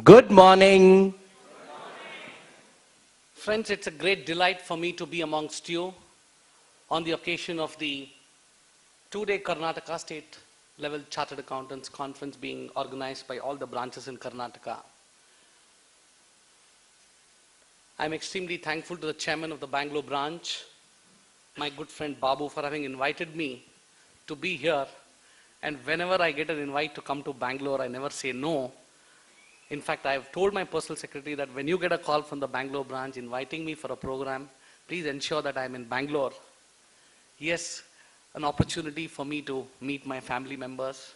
Good morning. Friends, it's a great delight for me to be amongst you on the occasion of the two-day Karnataka State Level Chartered Accountants Conference being organized by all the branches in Karnataka. I'm extremely thankful to the chairman of the Bangalore branch, my good friend Babu, for having invited me to be here. And whenever I get an invite to come to Bangalore, I never say no. In fact, I have told my personal secretary that when you get a call from the Bangalore branch inviting me for a program, please ensure that I'm in Bangalore. Yes, an opportunity for me to meet my family members,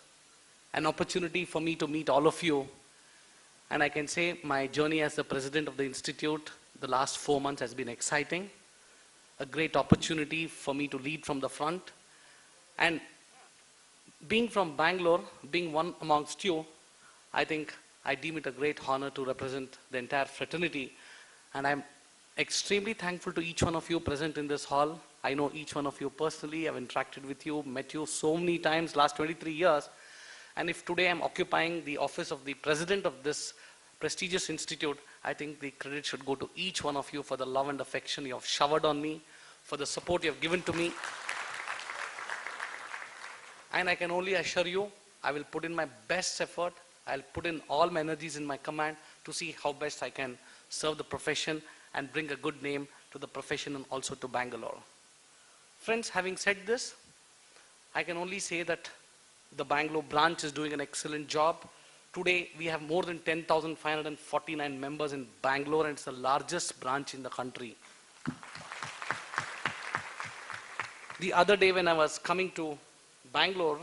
an opportunity for me to meet all of you. And I can say my journey as the president of the institute the last 4 months has been exciting, a great opportunity for me to lead from the front. And being from Bangalore, being one amongst you, I think I deem it a great honor to represent the entire fraternity. And I'm extremely thankful to each one of you present in this hall. I know each one of you personally. I've interacted with you, met you so many times last 23 years. And if today I'm occupying the office of the president of this prestigious institute, I think the credit should go to each one of you for the love and affection you have showered on me, for the support you have given to me. And I can only assure you, I will put in my best effort. I'll put in all my energies in my command to see how best I can serve the profession and bring a good name to the profession and also to Bangalore. Friends, having said this, I can only say that the Bangalore branch is doing an excellent job. Today, we have more than 10,549 members in Bangalore, and it's the largest branch in the country. The other day when I was coming to Bangalore,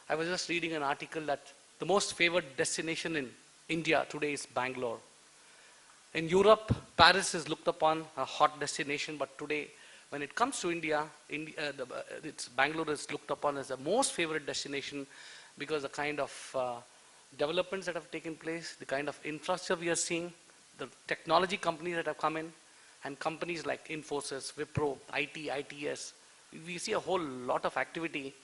I was just reading an article that the most favored destination in India today is Bangalore. In Europe, Paris is looked upon a hot destination, but today, when it comes to India, Bangalore is looked upon as the most favorite destination because the kind of developments that have taken place, the kind of infrastructure we are seeing, the technology companies that have come in, and companies like Infosys, Wipro, IT, ITS. We see a whole lot of activity,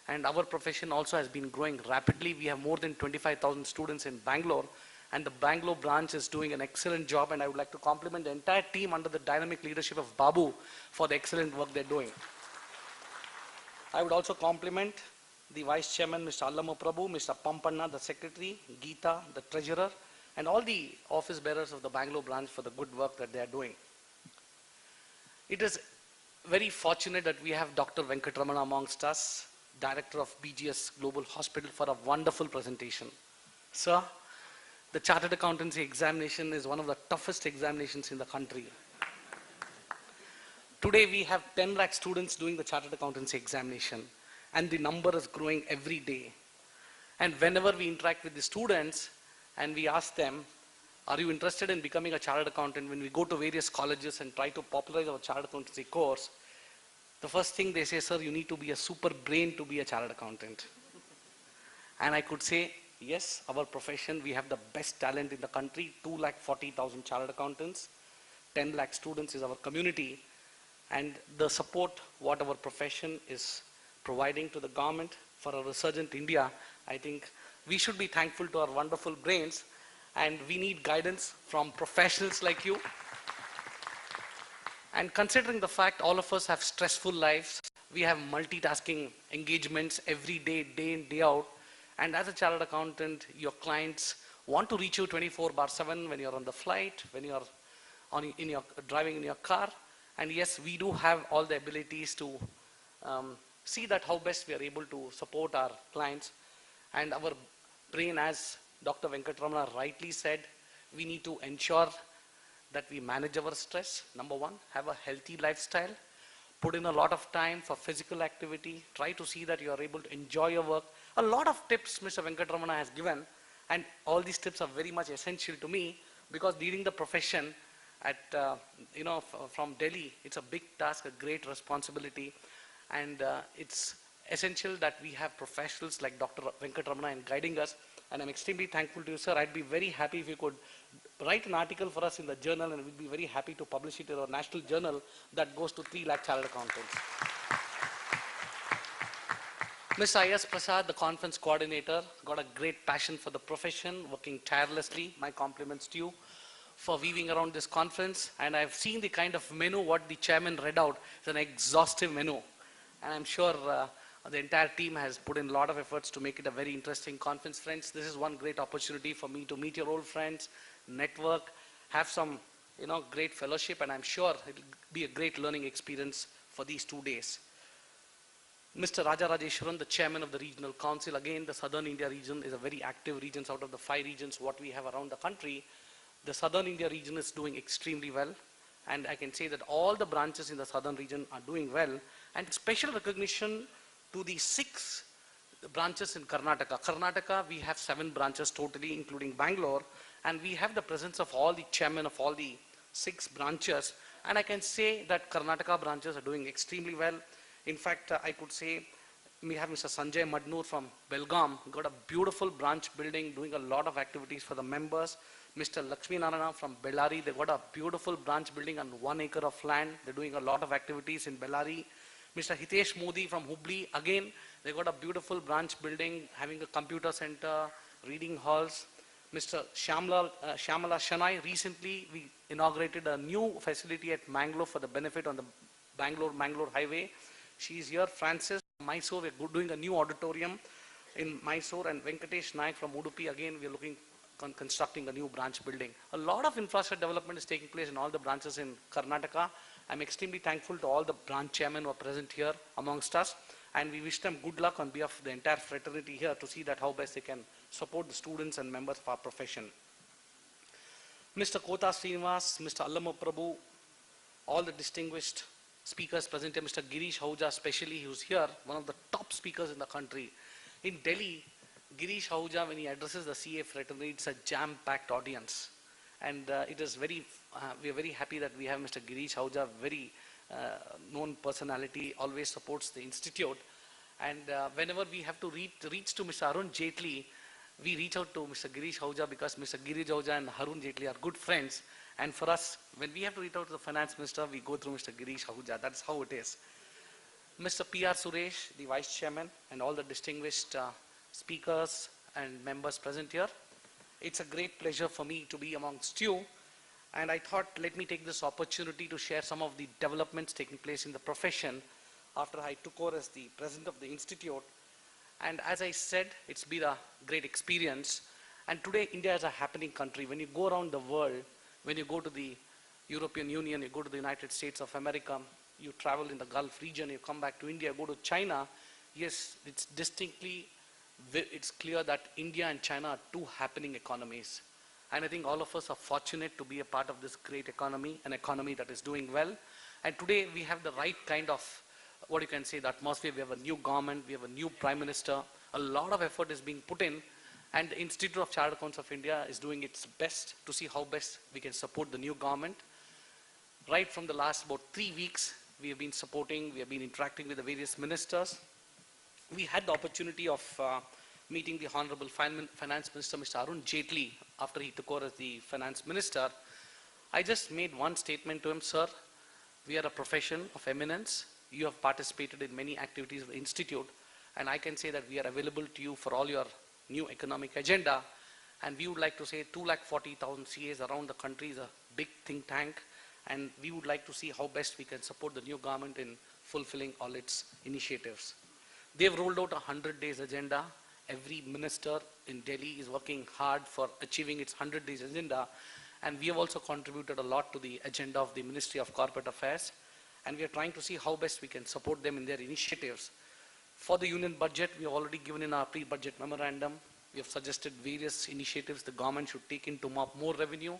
and our profession also has been growing rapidly. We have more than 25,000 students in Bangalore, and the Bangalore branch is doing an excellent job, and I would like to compliment the entire team under the dynamic leadership of Babu for the excellent work they're doing. I would also compliment the Vice Chairman, Mr. Allama Prabhu, Mr. Pampanna, the Secretary, Geeta, the Treasurer, and all the office bearers of the Bangalore branch for the good work that they are doing. It is very fortunate that we have Dr. Venkatramana amongst us, Director of BGS Global Hospital, for a wonderful presentation. Sir, the Chartered Accountancy examination is one of the toughest examinations in the country. Today we have 10 lakh students doing the Chartered Accountancy examination, and the number is growing every day. And whenever we interact with the students and we ask them, are you interested in becoming a chartered accountant? When we go to various colleges and try to popularize our chartered accountancy course, the first thing they say, sir, you need to be a super brain to be a chartered accountant. And I could say, yes, our profession, we have the best talent in the country, 240,000 chartered accountants, 10 lakh students is our community, and the support what our profession is providing to the government for a resurgent India, I think we should be thankful to our wonderful brains, and we need guidance from professionals like you. And considering the fact all of us have stressful lives, we have multitasking engagements every day, day in, day out, and as a chartered accountant, your clients want to reach you 24/7 when you're on the flight, when you're driving in your car, and yes, we do have all the abilities to see that how best we are able to support our clients. And our brain, as Dr. Venkatramana rightly said, we need to ensure that we manage our stress. Number one, have a healthy lifestyle, put in a lot of time for physical activity, try to see that you are able to enjoy your work. A lot of tips Mr. Venkatramana has given, and all these tips are very much essential to me because leading the profession at, from Delhi, it's a big task, a great responsibility, and it's essential that we have professionals like Dr. Venkatramana in guiding us, and I'm extremely thankful to you, sir. I'd be very happy if you could write an article for us in the journal, and we'd be very happy to publish it in our national journal that goes to 3 lakh chartered accountants. Mr. I.S. Prasad, the conference coordinator, got a great passion for the profession, working tirelessly. My compliments to you for weaving around this conference. And I've seen the kind of menu what the chairman read out. It's an exhaustive menu. And I'm sure the entire team has put in a lot of efforts to make it a very interesting conference. Friends, this is one great opportunity for me to meet your old friends, network, have some great fellowship, and I'm sure it'll be a great learning experience for these 2 days. Mr. Raja Rajeshwaran, the chairman of the regional council, again the southern India region is a very active region. Out of the 5 regions what we have around the country, the southern India region is doing extremely well, and I can say that all the branches in the southern region are doing well, and special recognition to the 6 branches in Karnataka. Karnataka, we have 7 branches totally, including Bangalore, and we have the presence of all the chairmen of all the 6 branches, and I can say that Karnataka branches are doing extremely well. In fact, I could say we have Mr. Sanjay Madnoor from Belgaum, got a beautiful branch building, doing a lot of activities for the members. Mr. Lakshmi Narayana from Bellary, they got a beautiful branch building on 1 acre of land. They're doing a lot of activities in Bellary. Mr. Hitesh Modi from Hubli, again, they got a beautiful branch building, having a computer center, reading halls. Mr. Shyamala Shanai, recently we inaugurated a new facility at Mangalore for the benefit on the Bangalore Highway. She is here. Francis from Mysore, we're doing a new auditorium in Mysore, and Venkatesh Naik from Udupi, again we're constructing a new branch building. A lot of infrastructure development is taking place in all the branches in Karnataka. I'm extremely thankful to all the branch chairmen who are present here amongst us, and we wish them good luck on behalf of the entire fraternity here to see that how best they can support the students and members of our profession. Mr. Kota Srinivas, Mr. Allama Prabhu, all the distinguished speakers present here, Mr. Girish Ahuja especially, who's here, one of the top speakers in the country. In Delhi, Girish Ahuja, when he addresses the CA fraternity, it's a jam-packed audience. And it is we are very happy that we have Mr. Girish Ahuja, very known personality, always supports the institute. And whenever we have to reach to Mr. Arun Jaitley, we reach out to Mr. Girish Ahuja because Mr. Girish Ahuja and Arun Jaitley are good friends. And for us, when we have to reach out to the finance minister, we go through Mr. Girish Ahuja. That's how it is. Mr. P.R. Suresh, the vice chairman, and all the distinguished speakers and members present here. It's a great pleasure for me to be amongst you. And I thought, let me take this opportunity to share some of the developments taking place in the profession after I took over as the president of the institute. And as I said, it's been a great experience. And today, India is a happening country. When you go around the world, when you go to the European Union, you go to the United States of America, you travel in the Gulf region, you come back to India, go to China, yes, it's clear that India and China are 2 happening economies. And I think all of us are fortunate to be a part of this great economy, an economy that is doing well. And today we have the right kind of, what you can say, the atmosphere. We have a new government, we have a new prime minister. A lot of effort is being put in. And the Institute of Chartered Accountants of India is doing its best to see how best we can support the new government. Right from the last about 3 weeks, we have been supporting, we have been interacting with the various ministers. We had the opportunity of meeting the Honorable Finance Minister, Mr. Arun Jaitley, after he took over as the Finance Minister. I just made one statement to him, sir, we are a profession of eminence. You have participated in many activities of the Institute, and I can say that we are available to you for all your new economic agenda. And we would like to say 240,000 CAs around the country is a big think tank, and we would like to see how best we can support the new government in fulfilling all its initiatives. They've rolled out a 100 days agenda. Every minister in Delhi is working hard for achieving its 100 days agenda, and we have also contributed a lot to the agenda of the Ministry of Corporate Affairs, and we are trying to see how best we can support them in their initiatives. For the union budget, we have already given in our pre-budget memorandum. We have suggested various initiatives the government should take in to mop more revenue,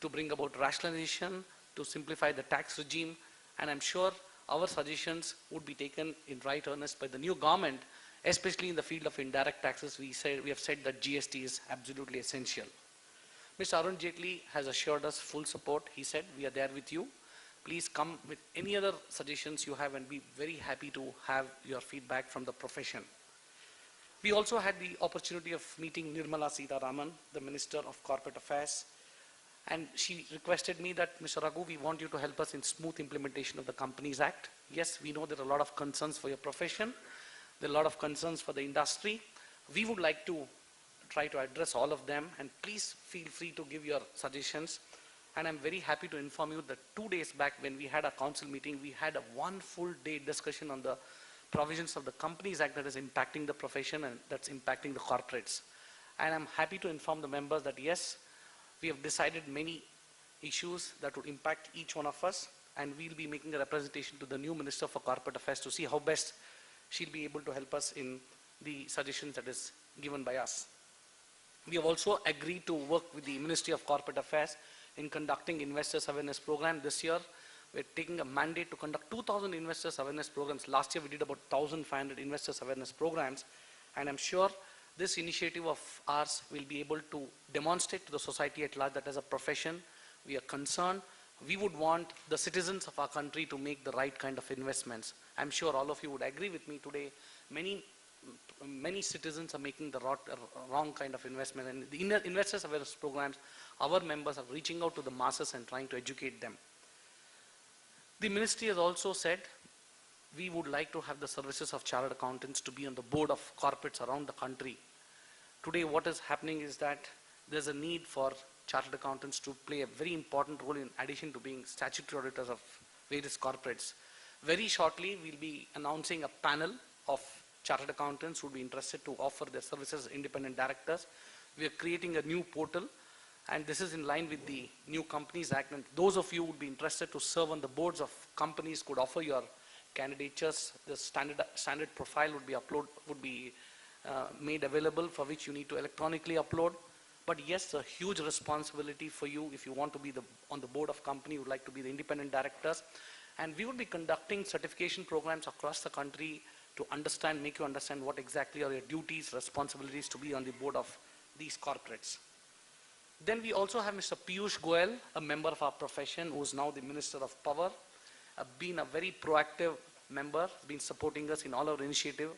to bring about rationalization, to simplify the tax regime, and I'm sure our suggestions would be taken in right earnest by the new government, especially in the field of indirect taxes. We have said that GST is absolutely essential. Mr. Arun Jaitley has assured us full support. He said, we are there with you. Please come with any other suggestions you have, and be very happy to have your feedback from the profession. We also had the opportunity of meeting Nirmala Sitharaman, the Minister of Corporate Affairs, and she requested me that, Mr. Raghu, we want you to help us in smooth implementation of the Companies Act. Yes, we know there are a lot of concerns for your profession, There are a lot of concerns for the industry. We would like to try to address all of them, and please feel free to give your suggestions. And I'm very happy to inform you that 2 days back when we had a council meeting, we had a one full day discussion on the provisions of the Companies Act that is impacting the profession and that's impacting the corporates. And I'm happy to inform the members that yes, we have decided many issues that would impact each one of us, and we'll be making a representation to the new Minister for Corporate Affairs to see how best she'll be able to help us in the suggestions that is given by us. We have also agreed to work with the Ministry of Corporate Affairs in conducting Investors Awareness Program. This year, we're taking a mandate to conduct 2,000 Investors Awareness Programs. Last year, we did about 1,500 Investors Awareness Programs, and I'm sure this initiative of ours will be able to demonstrate to the society at large that as a profession, we are concerned. We would want the citizens of our country to make the right kind of investments. I'm sure all of you would agree with me today. Many citizens are making the wrong kind of investment, and the Investors Awareness Programs, our members are reaching out to the masses and trying to educate them. The ministry has also said we would like to have the services of chartered accountants to be on the board of corporates around the country. Today what is happening is that there's a need for chartered accountants to play a very important role in addition to being statutory auditors of various corporates. Very shortly we'll be announcing a panel of chartered accountants who would be interested to offer their services as independent directors. We are creating a new portal, and this is in line with the new Companies Act, and those of you who would be interested to serve on the boards of companies could offer your candidatures. The standard profile would be made available, for which you need to electronically upload. But yes, a huge responsibility for you if you want to be on the board of company, you would like to be the independent directors. And we would be conducting certification programs across the country to make you understand what exactly are your duties, responsibilities to be on the board of these corporates. Then we also have Mr. Piyush Goyal, a member of our profession, who is now the Minister of Power, been a very proactive member, been supporting us in all our initiative.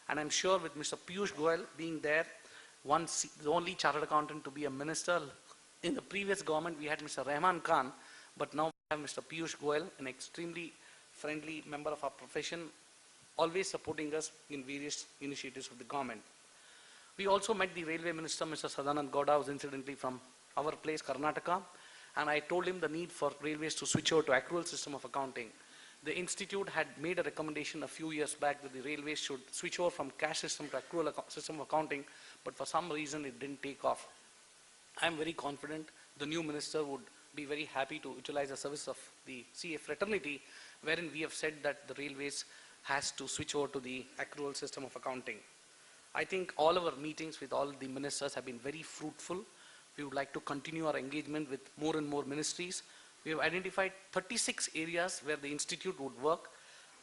And I'm sure with Mr. Piyush Goyal being there, the only chartered accountant to be a minister. In the previous government, we had Mr. Rahman Khan, but now we have Mr. Piyush Goyal, an extremely friendly member of our profession, always supporting us in various initiatives of the government. We also met the Railway Minister, Mr. Sadanand Gowda, who is incidentally from our place, Karnataka, and I told him the need for railways to switch over to accrual system of accounting. The institute had made a recommendation a few years back that the railways should switch over from cash system to accrual system of accounting, but for some reason it didn't take off. I'm very confident the new minister would be very happy to utilize the service of the CA fraternity, wherein we have said that the railways has to switch over to the accrual system of accounting. I think all our meetings with all the ministers have been very fruitful. We would like to continue our engagement with more and more ministries. We have identified 36 areas where the institute would work.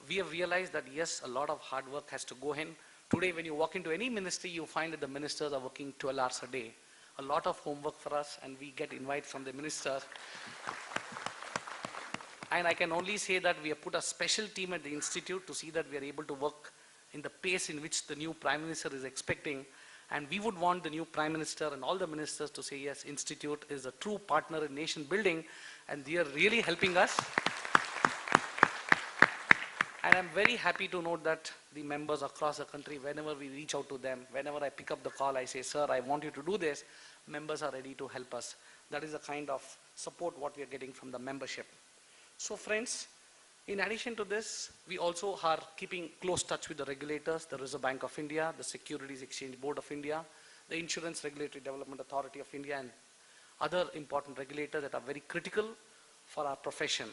We have realized that yes, a lot of hard work has to go in. Today when you walk into any ministry, you find that the ministers are working 12 hours a day. A lot of homework for us, and we get invites from the ministers. And I can only say that we have put a special team at the institute to see that we are able to work in the pace in which the new Prime Minister is expecting. And we would want the new Prime Minister and all the ministers to say, yes, Institute is a true partner in nation building, and they are really helping us. And I'm very happy to note that the members across the country, whenever we reach out to them, whenever I pick up the call, I say, sir, I want you to do this, members are ready to help us. That is the kind of support what we are getting from the membership. So friends, in addition to this, we also are keeping close touch with the regulators, the Reserve Bank of India, the Securities Exchange Board of India, the Insurance Regulatory Development Authority of India, and other important regulators that are very critical for our profession.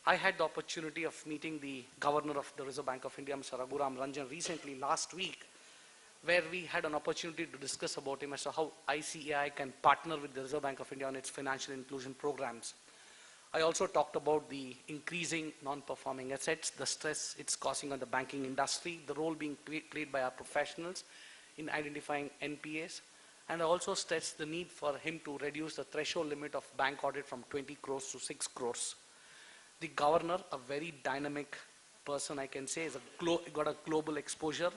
I had the opportunity of meeting the Governor of the Reserve Bank of India, Mr. Raghuram Ranjan, recently last week, where we had an opportunity to discuss about him as to how ICAI can partner with the Reserve Bank of India on its financial inclusion programs. I also talked about the increasing non-performing assets, the stress it's causing on the banking industry, the role being played by our professionals in identifying NPAs, and I also stressed the need for him to reduce the threshold limit of bank audit from 20 crores to 6 crores. The governor, a very dynamic person, I can say, got a global exposure.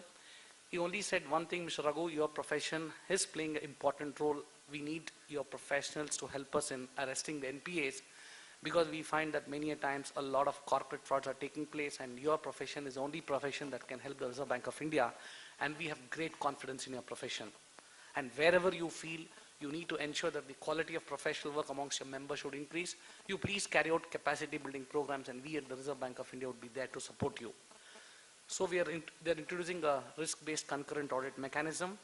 He only said one thing, Mr. Raghu, your profession is playing an important role. We need your professionals to help us in arresting the NPAs, because we find that many a times a lot of corporate frauds are taking place, and your profession is the only profession that can help the Reserve Bank of India, and we have great confidence in your profession. And wherever you feel you need to ensure that the quality of professional work amongst your members should increase, you please carry out capacity building programs, and we at the Reserve Bank of India would be there to support you. So they're introducing a risk-based concurrent audit mechanism.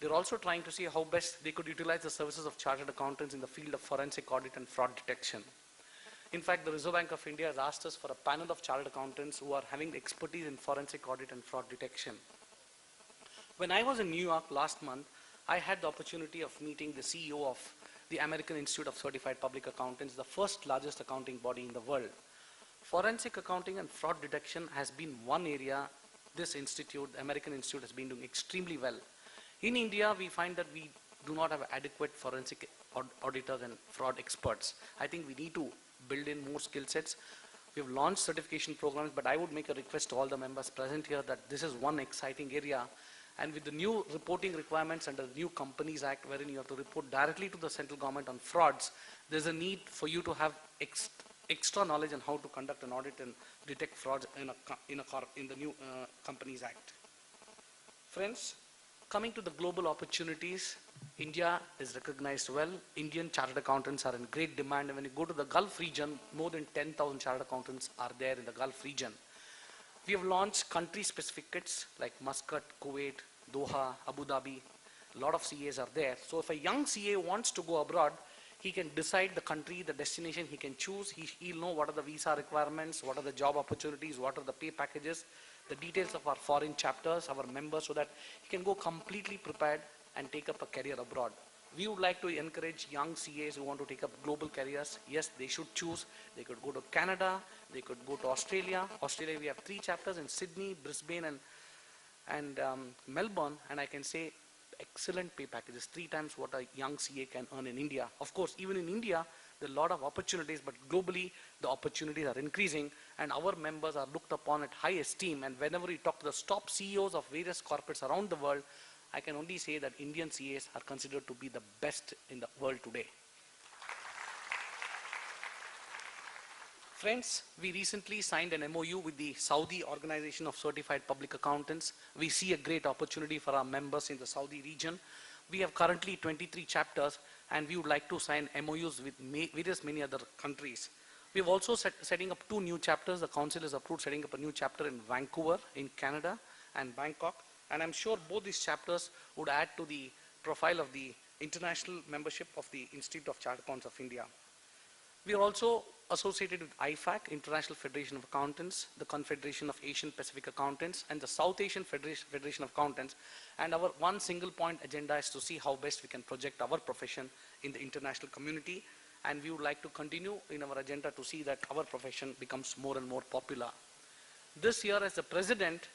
They're also trying to see how best they could utilize the services of chartered accountants in the field of forensic audit and fraud detection. In fact, the Reserve Bank of India has asked us for a panel of chartered accountants who are having expertise in forensic audit and fraud detection. When I was in New York last month, I had the opportunity of meeting the CEO of the American Institute of Certified Public Accountants, the first largest accounting body in the world. Forensic accounting and fraud detection has been one area this institute, the American Institute, has been doing extremely well. In India, we find that we do not have adequate forensic auditors and fraud experts. I think we need to build in more skill sets. We have launched certification programs, but I would make a request to all the members present here that this is one exciting area. And with the new reporting requirements under the new Companies Act, wherein you have to report directly to the central government on frauds, there's a need for you to have extra knowledge on how to conduct an audit and detect frauds in the new Companies Act. Friends, coming to the global opportunities, India is recognized well. Indian chartered accountants are in great demand. And when you go to the Gulf region, more than 10,000 chartered accountants are there in the Gulf region. We have launched country-specific kits like Muscat, Kuwait, Doha, Abu Dhabi. A lot of CAs are there. So if a young CA wants to go abroad, he can decide the country, the destination he can choose. He'll know what are the visa requirements, what are the job opportunities, what are the pay packages, the details of our foreign chapters, our members, so that he can go completely prepared and take up a career abroad. We would like to encourage young CAs who want to take up global careers. Yes, they should choose. They could go to Canada, they could go to Australia. Australia, we have 3 chapters in Sydney, Brisbane, and Melbourne, and I can say excellent pay packages, 3 times what a young CA can earn in India. Of course, even in India, there are a lot of opportunities, but globally, the opportunities are increasing, and our members are looked upon at high esteem. And whenever we talk to the top CEOs of various corporates around the world, I can only say that Indian CAs are considered to be the best in the world today. Friends, we recently signed an MOU with the Saudi Organization of Certified Public Accountants. We see a great opportunity for our members in the Saudi region. We have currently 23 chapters, and we would like to sign MOUs with many other countries. We have also setting up 2 new chapters. The council has approved setting up a new chapter in Vancouver, in Canada, and Bangkok. And I'm sure both these chapters would add to the profile of the international membership of the Institute of Chartered Accountants of India. We are also associated with IFAC, International Federation of Accountants, the Confederation of Asian Pacific Accountants, and the South Asian Federation of Accountants. And our one single point agenda is to see how best we can project our profession in the international community. And we would like to continue in our agenda to see that our profession becomes more and more popular. This year, as the president,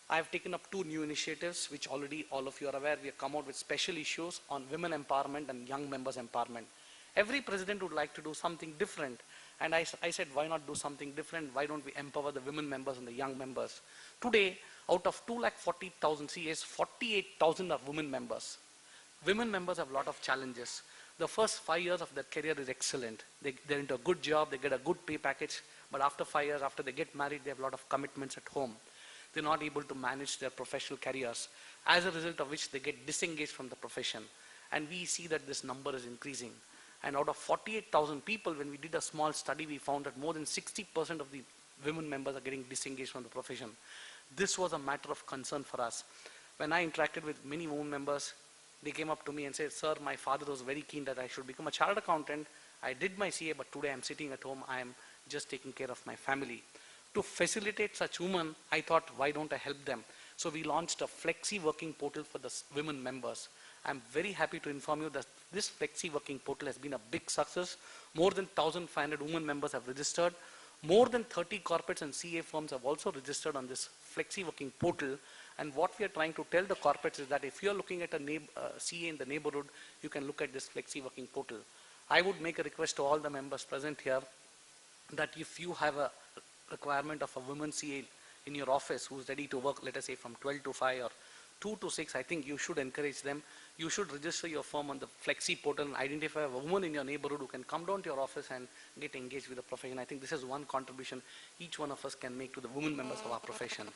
I have taken up 2 new initiatives, which already all of you are aware. We have come out with special issues on women empowerment and young members empowerment. Every president would like to do something different. And I said, why not do something different? Why don't we empower the women members and the young members? Today, out of 240,000 CAs, 48,000 are women members. Women members have a lot of challenges. The first 5 years of their career is excellent. They're into a good job, they get a good pay package, but after 5 years, after they get married, they have a lot of commitments at home. They're not able to manage their professional careers, as a result of which they get disengaged from the profession. And we see that this number is increasing. And out of 48,000 people, when we did a small study, we found that more than 60% of the women members are getting disengaged from the profession. This was a matter of concern for us. When I interacted with many women members, they came up to me and said, sir, my father was very keen that I should become a chartered accountant. I did my CA, but today I'm sitting at home. I am just taking care of my family. To facilitate such women, I thought, why don't I help them? So we launched a flexi working portal for the women members. I'm very happy to inform you that this flexi working portal has been a big success. More than 1,500 women members have registered. More than 30 corporates and CA firms have also registered on this flexi working portal. And what we are trying to tell the corporates is that if you're looking at a CA in the neighborhood, you can look at this flexi working portal. I would make a request to all the members present here that if you have a requirement of a woman CA in your office who's ready to work, let us say from 12 to 5 or 2 to 6, I think you should encourage them. You should register your firm on the Flexi portal and identify a woman in your neighborhood who can come down to your office and get engaged with the profession. I think this is one contribution each one of us can make to the women members of our profession.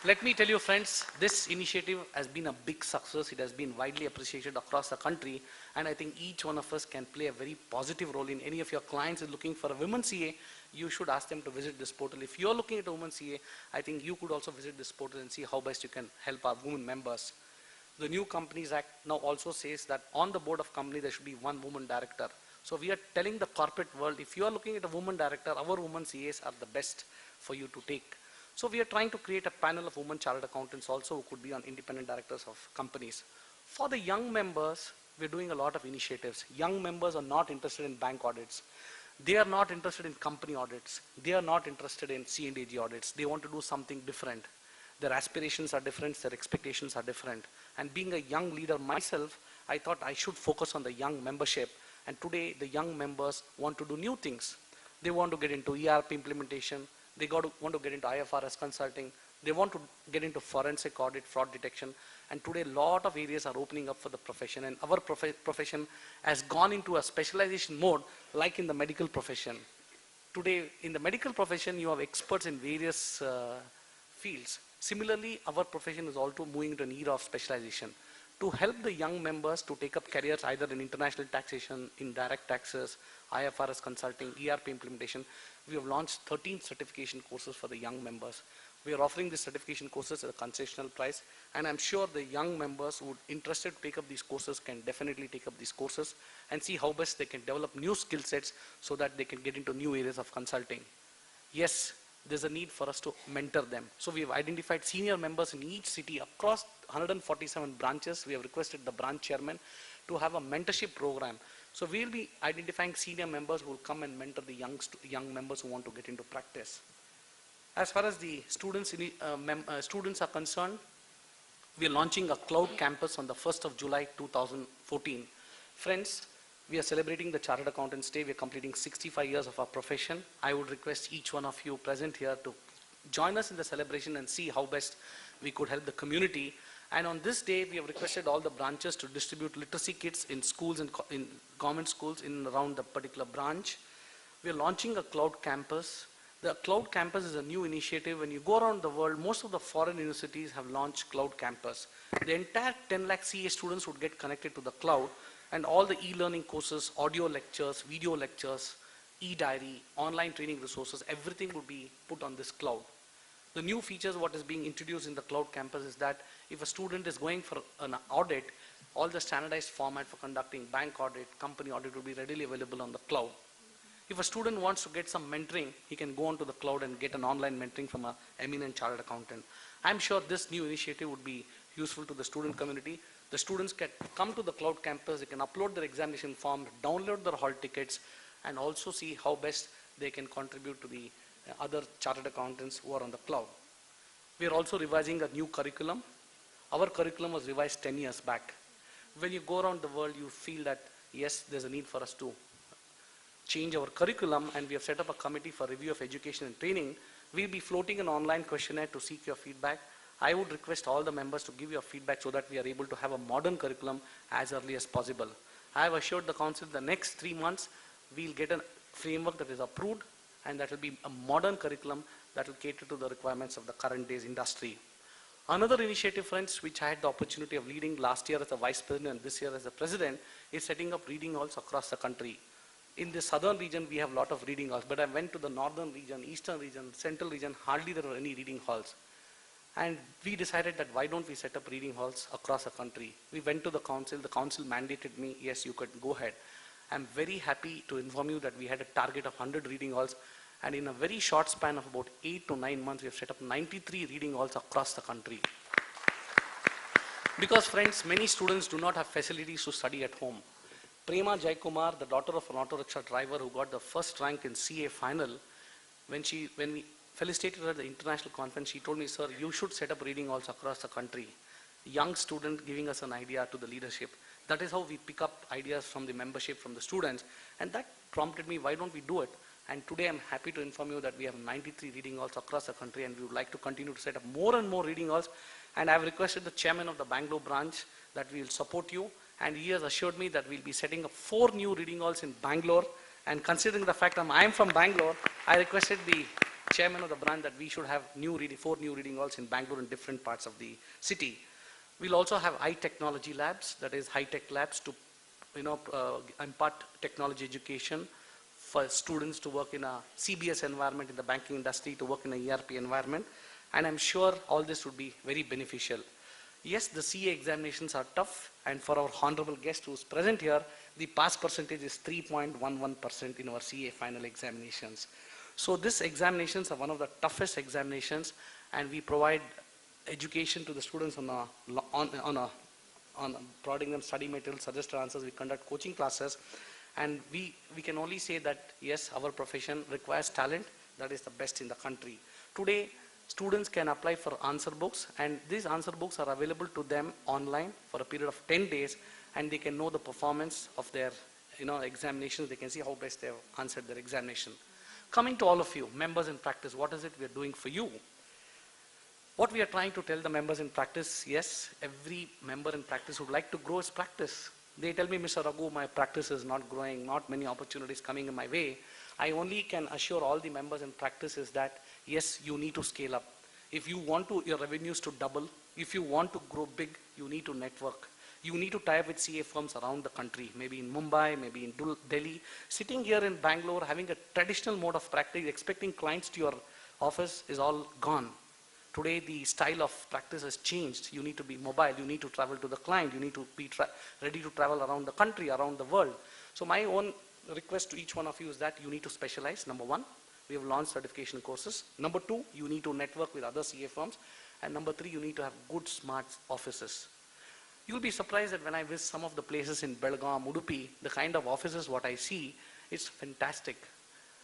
Let me tell you, friends, this initiative has been a big success. It has been widely appreciated across the country, and I think each one of us can play a very positive role. In any of your clients is looking for a women CA, you should ask them to visit this portal. If you're looking at a women CA, I think you could also visit this portal and see how best you can help our women members. The new Companies Act now also says that on the board of company there should be one woman director. So we are telling the corporate world, if you are looking at a woman director, our women CAs are the best for you to take. So we are trying to create a panel of women chartered accountants also who could be on independent directors of companies. For the young members, we're doing a lot of initiatives. Young members are not interested in bank audits. They are not interested in company audits. They are not interested in C&AG audits. They want to do something different. Their aspirations are different, their expectations are different. And being a young leader myself, I thought I should focus on the young membership. And today, the young members want to do new things. They want to get into ERP implementation. They want to get into IFRS consulting. They want to get into forensic audit, fraud detection. And today, a lot of areas are opening up for the profession. And our profession has gone into a specialization mode, like in the medical profession. Today, in the medical profession, you have experts in various fields. Similarly, our profession is also moving to an era of specialization. To help the young members to take up careers either in international taxation, indirect taxes, IFRS consulting, ERP implementation, we have launched 13 certification courses for the young members. We are offering these certification courses at a concessional price, and I'm sure the young members who are interested to take up these courses can definitely take up these courses and see how best they can develop new skill sets so that they can get into new areas of consulting. Yes, there's a need for us to mentor them. So we have identified senior members in each city across 147 branches. We have requested the branch chairman to have a mentorship program. So we'll be identifying senior members who will come and mentor the young members who want to get into practice. As far as the students are concerned, we are launching a cloud campus on the 1st of July 2014. Friends, we are celebrating the Chartered Accountants Day. We are completing 65 years of our profession. I would request each one of you present here to join us in the celebration and see how best we could help the community. And on this day, we have requested all the branches to distribute literacy kits in schools and in government schools in and around the particular branch. We are launching a cloud campus. The cloud campus is a new initiative. When you go around the world, most of the foreign universities have launched cloud campus. The entire 10 lakh CA students would get connected to the cloud, and all the e-learning courses, audio lectures, video lectures, e-diary, online training resources, everything would be put on this cloud. The new features, what is being introduced in the cloud campus is that if a student is going for an audit, all the standardized format for conducting bank audit, company audit will be readily available on the cloud. If a student wants to get some mentoring, he can go onto the cloud and get an online mentoring from an eminent chartered accountant. I'm sure this new initiative would be useful to the student community. The students can come to the cloud campus, they can upload their examination form, download their hall tickets, and also see how best they can contribute to the other chartered accountants who are on the cloud. We are also revising a new curriculum. Our curriculum was revised 10 years back. When you go around the world, you feel that, yes, there's a need for us to change our curriculum, and we have set up a committee for review of education and training. We'll be floating an online questionnaire to seek your feedback. I would request all the members to give your feedback so that we are able to have a modern curriculum as early as possible. I have assured the council the next 3 months we'll get a framework that is approved, and that will be a modern curriculum that will cater to the requirements of the current day's industry. Another initiative, friends, which I had the opportunity of leading last year as a vice president and this year as a president, is setting up reading halls across the country. In the southern region, we have a lot of reading halls, but I went to the northern region, eastern region, central region, hardly there were any reading halls. And we decided that why don't we set up reading halls across the country. We went to the council mandated me, yes, you could go ahead. I'm very happy to inform you that we had a target of 100 reading halls, and in a very short span of about 8 to 9 months, we have set up 93 reading halls across the country. Because friends, many students do not have facilities to study at home. Prema Jaikumar, the daughter of an auto rickshaw driver who got the first rank in CA final, when we felicitated her at the international conference, she told me, sir, you should set up reading halls across the country. Young student giving us an idea to the leadership. That is how we pick up ideas from the membership, from the students, and that prompted me, why don't we do it? And today I'm happy to inform you that we have 93 reading halls across the country, and we would like to continue to set up more and more reading halls. And I've requested the chairman of the Bangalore branch that we will support you, and he has assured me that we'll be setting up 4 new reading halls in Bangalore. And considering the fact that I'm from Bangalore, I requested the chairman of the branch that we should have 4 new reading halls in Bangalore in different parts of the city. We'll also have high technology labs, that is high-tech labs to impart technology education for students to work in a CBS environment in the banking industry, to work in a ERP environment. And I'm sure all this would be very beneficial. Yes, the CA examinations are tough, and for our honorable guest who's present here, the pass percentage is 3.11% in our CA final examinations. So these examinations are one of the toughest examinations, and we provide education to the students on providing them study materials, suggested answers. We conduct coaching classes, and we can only say that yes, our profession requires talent that is the best in the country. Today, students can apply for answer books, and these answer books are available to them online for a period of 10 days, and they can know the performance of their examinations. They can see how best they have answered their examination. Coming to all of you, members in practice, what is it we are doing for you? What we are trying to tell the members in practice, yes, every member in practice would like to grow his practice. They tell me, Mr. Raghu, my practice is not growing, not many opportunities coming in my way. I only can assure all the members in practice is that, yes, you need to scale up. If you want your revenues to double, if you want to grow big, you need to network. You need to tie up with CA firms around the country, maybe in Mumbai, maybe in Delhi. Sitting here in Bangalore, having a traditional mode of practice, expecting clients to your office is all gone. Today, the style of practice has changed. You need to be mobile. You need to travel to the client. You need to be ready to travel around the country, around the world. So my own request to each one of you is that you need to specialize. Number 1, we have launched certification courses. Number 2, you need to network with other CA firms. And number 3, you need to have good, smart offices. You'll be surprised that when I visit some of the places in Belgaum, Udupi, the kind of offices what I see, it's fantastic.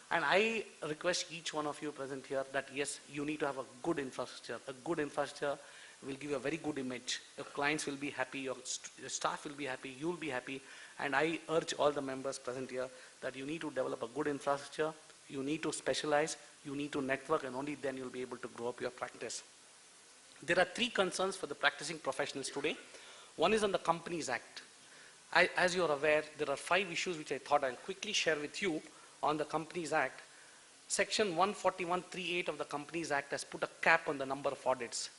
And I request each one of you present here that yes, you need to have a good infrastructure. A good infrastructure will give you a very good image. Your clients will be happy, your staff will be happy, you'll be happy. And I urge all the members present here that you need to develop a good infrastructure, you need to specialize, you need to network, and only then you'll be able to grow up your practice. There are 3 concerns for the practicing professionals today. One is on the Companies Act. As you are aware, there are 5 issues which I thought I'll quickly share with you on the Companies Act. Section 141(3)(8) of the Companies Act has put a cap on the number of audits.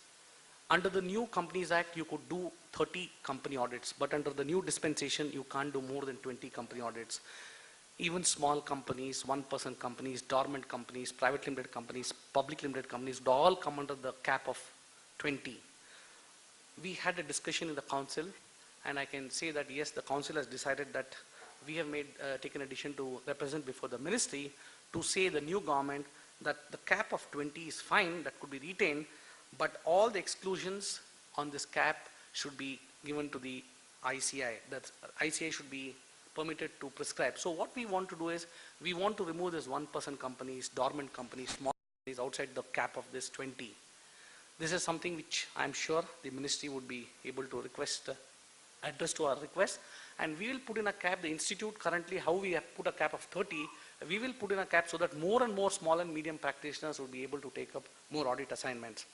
Under the new Companies Act, you could do 30 company audits, but under the new dispensation, you can't do more than 20 company audits. Even small companies, 1-person companies, dormant companies, private limited companies, public limited companies, would all come under the cap of 20. We had a discussion in the council, and I can say that yes, the council has decided that we have taken a decision to represent before the ministry to say the new government that the cap of 20 is fine, that could be retained, but all the exclusions on this cap should be given to the ICI. That ICI should be permitted to prescribe. So what we want to do is, we want to remove this 1-person companies, dormant companies, small companies outside the cap of this 20. This is something which I'm sure the ministry would be able to address to our request. And we will put in a cap. The institute currently, how we have put a cap of 30, we will put in a cap so that more and more small and medium practitioners will be able to take up more audit assignments.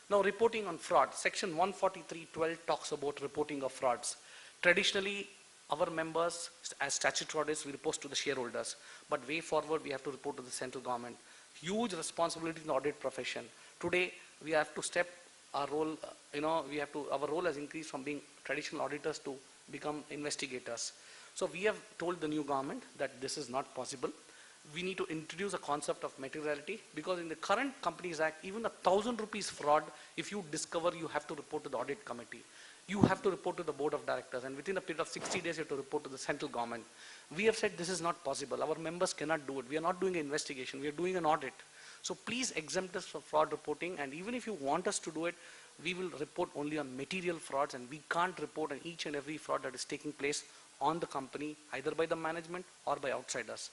Now, reporting on fraud. Section 143(12) talks about reporting of frauds. Traditionally, our members as statutory audits, we report to the shareholders. But way forward, we have to report to the central government. Huge responsibility in the audit profession. Today, we have to step our role, our role has increased from being traditional auditors to become investigators. So we have told the new government that this is not possible. We need to introduce a concept of materiality, because in the current Companies Act, even 1,000 rupees fraud, if you discover, you have to report to the audit committee. You have to report to the board of directors, and within a period of 60 days, you have to report to the central government. We have said this is not possible. Our members cannot do it. We are not doing an investigation. We are doing an audit. So please exempt us from fraud reporting, and even if you want us to do it, we will report only on material frauds, and we can't report on each and every fraud that is taking place on the company, either by the management or by outsiders.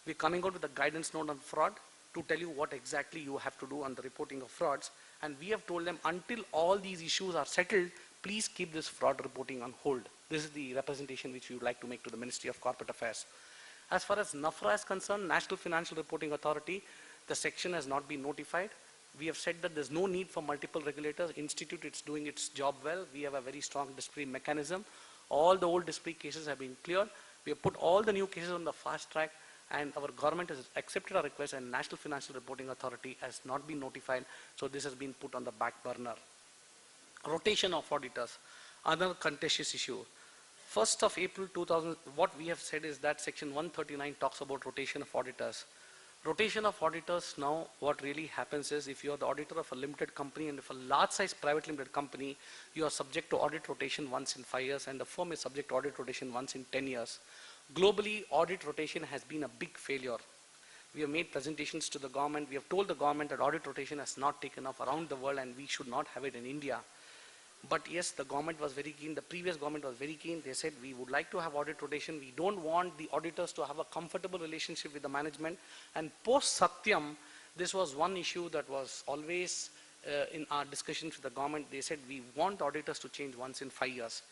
We're coming out with a guidance note on fraud to tell you what exactly you have to do on the reporting of frauds, and we have told them until all these issues are settled, please keep this fraud reporting on hold. This is the representation which we would like to make to the Ministry of Corporate Affairs. As far as NAFRA is concerned, National Financial Reporting Authority, the section has not been notified. We have said that there's no need for multiple regulators. Institute, it's doing its job well. We have a very strong disciplinary mechanism. All the old disciplinary cases have been cleared. We have put all the new cases on the fast track, and our government has accepted our request, and National Financial Reporting Authority has not been notified, so this has been put on the back burner. Rotation of auditors, another contentious issue. 1st of April 2000, what we have said is that section 139 talks about rotation of auditors. Rotation of auditors now, what really happens is if you are the auditor of a limited company and if a large size private limited company, you are subject to audit rotation once in 5 years and the firm is subject to audit rotation once in 10 years. Globally, audit rotation has been a big failure. We have made presentations to the government. We have told the government that audit rotation has not taken off around the world and we should not have it in India. But yes, the government was very keen, the previous government was very keen. They said, we would like to have audit rotation. We don't want the auditors to have a comfortable relationship with the management. And post Satyam, this was one issue that was always in our discussions with the government. They said, we want auditors to change once in 5 years.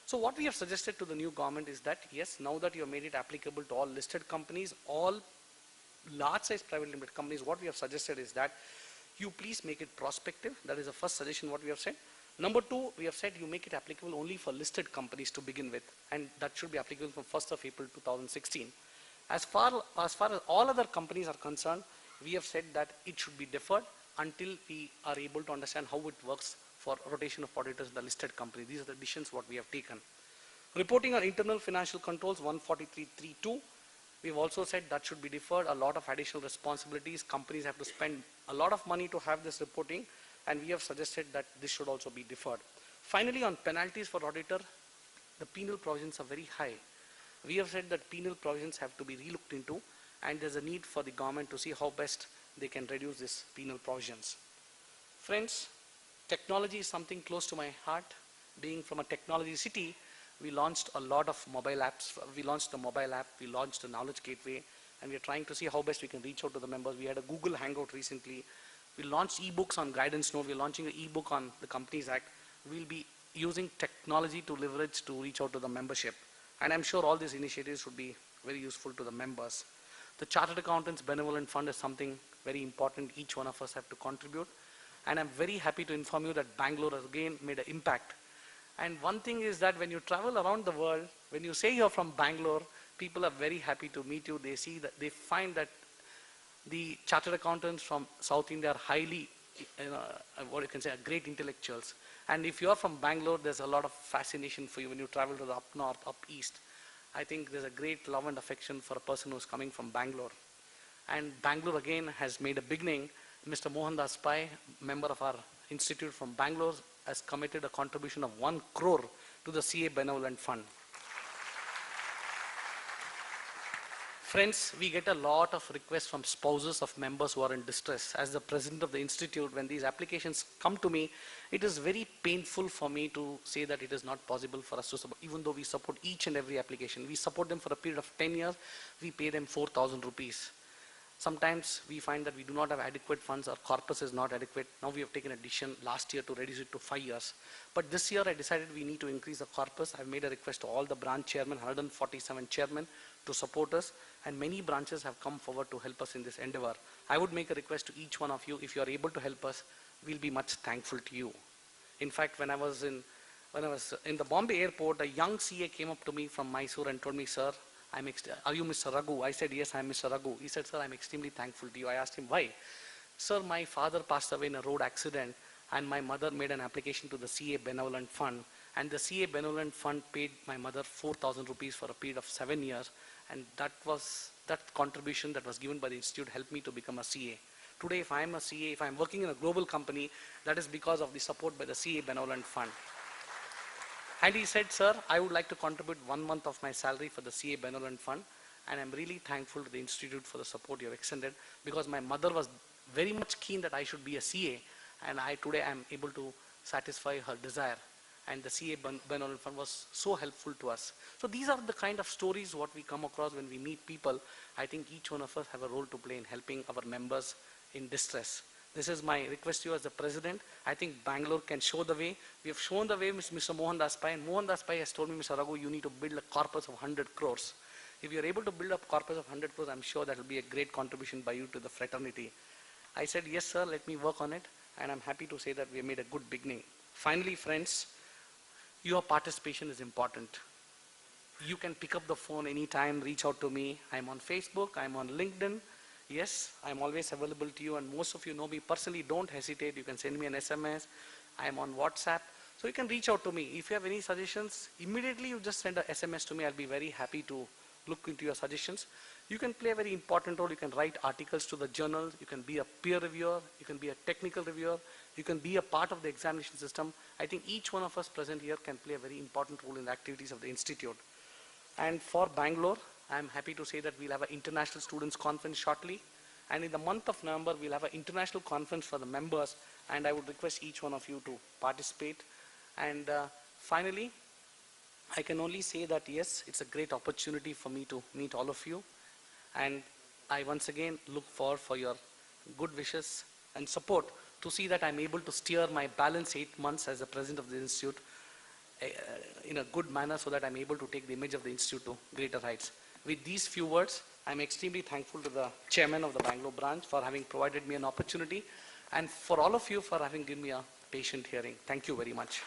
So what we have suggested to the new government is that, yes, now that you have made it applicable to all listed companies, all large size private limited companies, what we have suggested is that you please make it prospective. That is the first suggestion what we have said. Number 2, we have said you make it applicable only for listed companies to begin with, and that should be applicable from 1st of April 2016. As far as all other companies are concerned, we have said that it should be deferred until we are able to understand how it works for rotation of auditors in the listed company. These are the decisions what we have taken. Reporting on internal financial controls 143.3.2. We've also said that should be deferred. A lot of additional responsibilities. Companies have to spend a lot of money to have this reporting, and we have suggested that this should also be deferred. Finally, on penalties for auditor, the penal provisions are very high. We have said that penal provisions have to be relooked into, and there's a need for the government to see how best they can reduce these penal provisions. Friends, technology is something close to my heart. Being from a technology city, we launched a lot of mobile apps. We launched the mobile app, we launched the knowledge gateway, and we're trying to see how best we can reach out to the members. We had a Google Hangout recently. We launched ebooks on Guidance Note. We're launching an ebook on the Companies Act. We'll be using technology to leverage to reach out to the membership. And I'm sure all these initiatives would be very useful to the members. The Chartered Accountants Benevolent Fund is something very important. Each one of us have to contribute. And I'm very happy to inform you that Bangalore has again made an impact. And one thing is that when you travel around the world, when you say you're from Bangalore, people are very happy to meet you. They see that, they find that the chartered accountants from South India are highly, what you can say, great intellectuals. And if you're from Bangalore, there's a lot of fascination for you when you travel to the up north, up east. I think there's a great love and affection for a person who's coming from Bangalore. And Bangalore again has made a beginning. Mr. Mohandas Pai, member of our institute from Bangalore, has committed a contribution of 1 crore to the CA Benevolent Fund. Friends, we get a lot of requests from spouses of members who are in distress. As the president of the institute, when these applications come to me, it is very painful for me to say that it is not possible for us to support. Even though we support each and every application, we support them for a period of 10 years, we pay them 4,000 rupees. Sometimes we find that we do not have adequate funds, our corpus is not adequate. Now we have taken a decision last year to reduce it to 5 years. But this year I decided we need to increase the corpus. I've made a request to all the branch chairmen, 147 chairmen, to support us, and many branches have come forward to help us in this endeavor. I would make a request to each one of you, if you are able to help us, we'll be much thankful to you. In fact, when I was in the Bombay airport, a young CA came up to me from Mysore and told me, sir, are you Mr. Raghu? I said, yes, I'm Mr. Raghu. He said, sir, I'm extremely thankful to you. I asked him, why? Sir, my father passed away in a road accident and my mother made an application to the CA Benevolent Fund, and the CA Benevolent Fund paid my mother 4,000 rupees for a period of 7 years, and that contribution that was given by the institute helped me to become a CA. Today, if I'm a CA, if I'm working in a global company, that is because of the support by the CA Benevolent Fund. And he said, sir, I would like to contribute 1 month of my salary for the CA Benevolent Fund, and I'm really thankful to the institute for the support you have extended, because my mother was very much keen that I should be a CA, and today I'm able to satisfy her desire. And the CA Benevolent Fund was so helpful to us. So these are the kind of stories what we come across when we meet people. I think each one of us have a role to play in helping our members in distress. This is my request to you as the president. I think Bangalore can show the way. We have shown the way, Mr. Mohandas Pai, and Mohandas Pai has told me, Mr. Raghu, you need to build a corpus of 100 crores. If you're able to build a corpus of 100 crores, I'm sure that will be a great contribution by you to the fraternity. I said, yes, sir, let me work on it. And I'm happy to say that we made a good beginning. Finally, friends, your participation is important. You can pick up the phone anytime, reach out to me. I'm on Facebook, I'm on LinkedIn. Yes, I'm always available to you, and most of you know me personally. Don't hesitate. You can send me an SMS. I'm on WhatsApp. So you can reach out to me. If you have any suggestions, immediately you just send an SMS to me. I'll be very happy to look into your suggestions. You can play a very important role. You can write articles to the journal. You can be a peer reviewer. You can be a technical reviewer. You can be a part of the examination system. I think each one of us present here can play a very important role in the activities of the institute. And for Bangalore, I'm happy to say that we'll have an international students conference shortly. And in the month of November, we'll have an international conference for the members. And I would request each one of you to participate. And finally, I can only say that yes, it's a great opportunity for me to meet all of you. And I once again look forward for your good wishes and support to see that I'm able to steer my balanced 8 months as the president of the institute in a good manner, so that I'm able to take the image of the institute to greater heights. With these few words, I'm extremely thankful to the chairman of the Bangalore branch for having provided me an opportunity, and for all of you for having given me a patient hearing. Thank you very much.